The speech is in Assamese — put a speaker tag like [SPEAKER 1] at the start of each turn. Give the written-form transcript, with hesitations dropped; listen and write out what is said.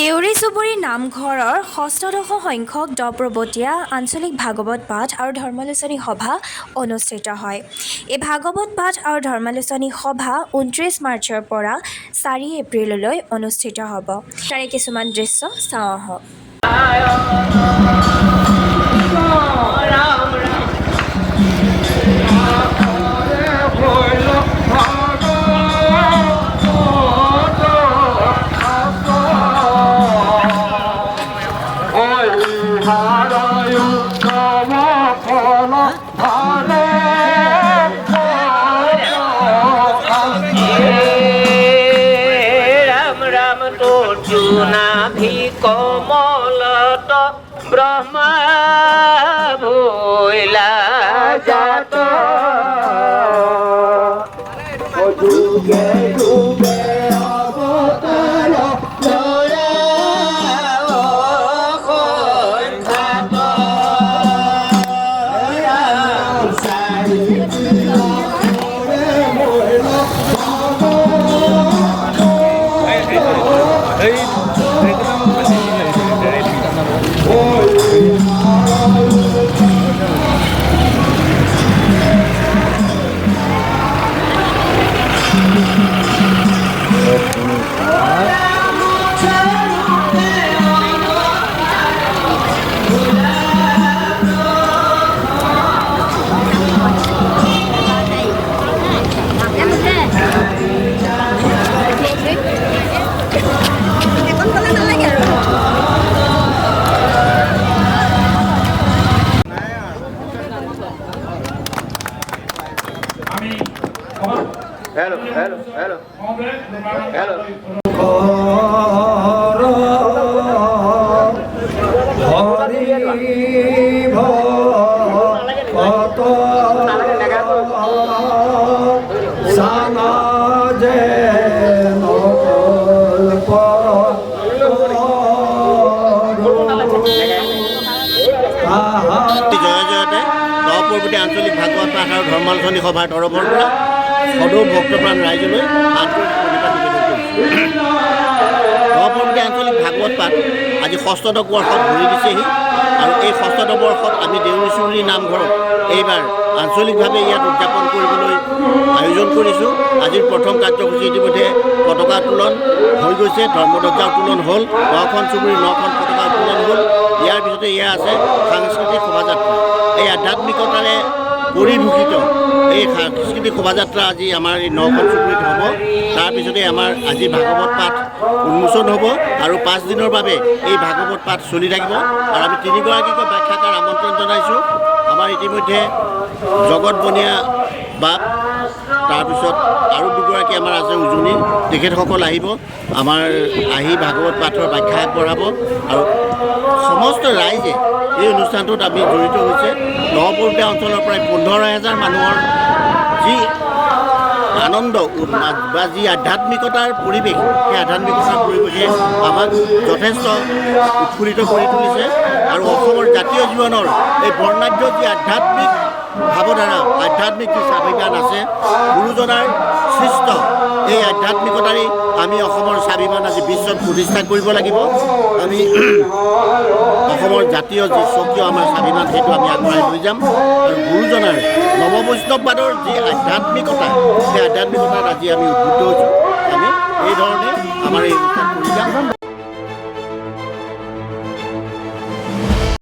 [SPEAKER 1] দেউৰী চুবুৰী নামঘৰৰ ষষ্ঠদশ সংখ্যক দপ্ৰৱতীয়া আঞ্চলিক ভাগৱত পাঠ আৰু ধৰ্মালোচনী সভা অনুষ্ঠিত হয়। এই ভাগৱত পাঠ আৰু ধৰ্মালোচনী সভা ২৯ মাৰ্চৰ পৰা ৪ এপ্ৰিললৈ অনুষ্ঠিত হ'ব। তাৰে কিছুমান দৃশ্য চাওঁ আহক।
[SPEAKER 2] নাভি কমলত ব্ৰহ্মা ভৈলা জাত যুগে যুগে অৱতাৰ লয়া অসংখ্যাত Hello.
[SPEAKER 3] জয়তে আঞ্চলিক ভাগৱত পাঠ আৰু ধৰ্মালোচনী সভাৰ তৰফৰ পৰা সদৌ ভক্তপ্ৰাণ ৰাইজলৈ আন্তৰিক প্ৰণিপাত নিবেদন কৰিছোঁ। নৱপৰৱৰ্তী আঞ্চলিক ভাগৱত পাঠ আজি ষষ্ঠদশ বৰ্ষত ভৰি দিছেহি আৰু এই ষষ্ঠদশ বৰ্ষত আমি দেউৰী চুবুৰী নামঘৰত এইবাৰ আঞ্চলিকভাৱে ইয়াত উদযাপন কৰিবলৈ আয়োজন কৰিছোঁ। আজিৰ প্ৰথম কাৰ্যসূচী ইতিমধ্যে পতাকা উত্তোলন হৈ গৈছে, ধৰ্মধ্বজা উত্তোলন হ'ল, 9খন চুবুৰী 9খন পতাকা উত্তোলন হ'ল। ইয়াৰ পিছতে এয়া আছে সাংস্কৃতিক শোভাযাত্ৰা। এই আধ্যাত্মিকতাৰে পৰিভূষিত এই সাংস্কৃতিক শোভাযাত্ৰা আজি আমাৰ এই 9খন চুবুৰীত হ'ব। তাৰপিছতে আমাৰ আজি ভাগৱত পাঠ উন্মোচন হ'ব আৰু 5 দিনৰ বাবে এই ভাগৱত পাঠ চলি থাকিব। আৰু আমি 3গৰাকীকৈ ব্যাখ্যাকাৰ আমন্ত্ৰণ জনাইছোঁ। আমাৰ ইতিমধ্যে জগত বনিয়া বাপ, তাৰপিছত আৰু 2গৰাকী আমাৰ আছে উজনি, তেখেতসকল আহিব, আমাৰ আহি ভাগৱত পাঠৰ ব্যাখ্যা আগবঢ়াব। আৰু সমস্ত ৰাইজে এই অনুষ্ঠানটোত আমি জড়িত হৈছে। নৱপৰৱৰ্তী অঞ্চলৰ প্ৰায় 15,000 মানুহৰ যি আনন্দ বা যি আধ্যাত্মিকতাৰ পৰিৱেশ, সেই আধ্যাত্মিকতাৰ পৰিৱেশে আমাক যথেষ্ট উৎফুল্লিত কৰি তুলিছে। আৰু অসমৰ জাতীয় জীৱনৰ এই বৰ্ণাঢ্য যি আধ্যাত্মিক ভাৱধাৰা, আধ্যাত্মিক যি স্বাভিমান আছে, গুৰুজনাৰ সৃষ্ট এই আধ্যাত্মিকতাৰেই আমি অসমৰ স্বাভিমান আজি বিশ্বত প্ৰতিষ্ঠা কৰিব লাগিব। আমি অসমৰ জাতীয় যি স্বকীয় আমাৰ স্বাভিমান, সেইটো আমি আগবঢ়াই লৈ যাম। আৰু গুৰুজনাৰ নৱবৈষ্ণৱবাদৰ যি আধ্যাত্মিকতা, সেই আধ্যাত্মিকতাত আজি আমি উদ্বুদ্ধ হৈছোঁ। আমি এই ধৰণে আমাৰ এই অনুষ্ঠান কৰি যাম।